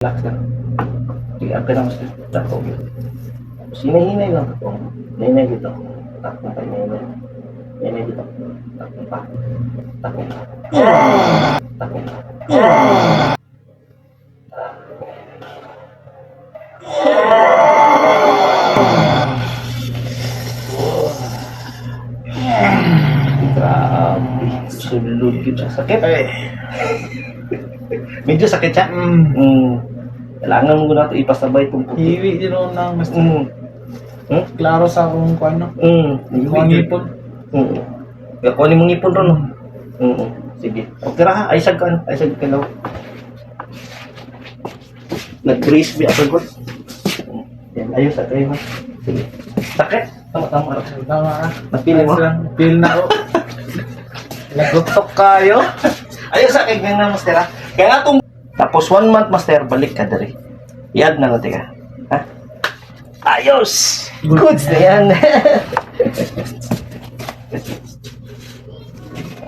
Relax lang. Sige, ang ka na mas takbo. Sinahinay lang ito. Hinay dito. Takbo pa, hinay. Hinay dito. Takbo pa. Takbo pa. Takbo pa. Grabe. Sulod yun sa sakit. Medyo sakit siya. Kailangan mo na ito ipasabay itong puti. Hiwi din ako ng mas Klaro. klaro sa akong kuano. Ang Ngipon. Kunin mong ngipon ron. Sige. Okay ra ha. Aysag ka. Aysag ka lang. Nag-brace ba ako ko? Yan. Ayos sa kayo ha. Sige. Sakit. Tama-tama. Tama ka. Napili mo? Feel na ako. Nagutok kayo. Ayos sa kayo nga master ha. Kaya nga itong tapos 1 month master, balik ka dari. Yag na natin ka. Ha? Ayos! Goods na yan.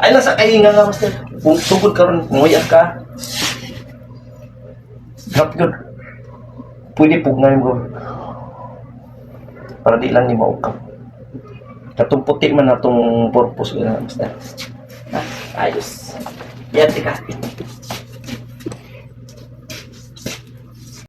Ay, nasa kahinga nga master. Tungkol ka rin, nguyak ka. Drop yun. Pwede pugnayin ko. Para di lang ni maukap. Katong puti man na itong purpose ko na master. Ha? Ayos. Yan, tika.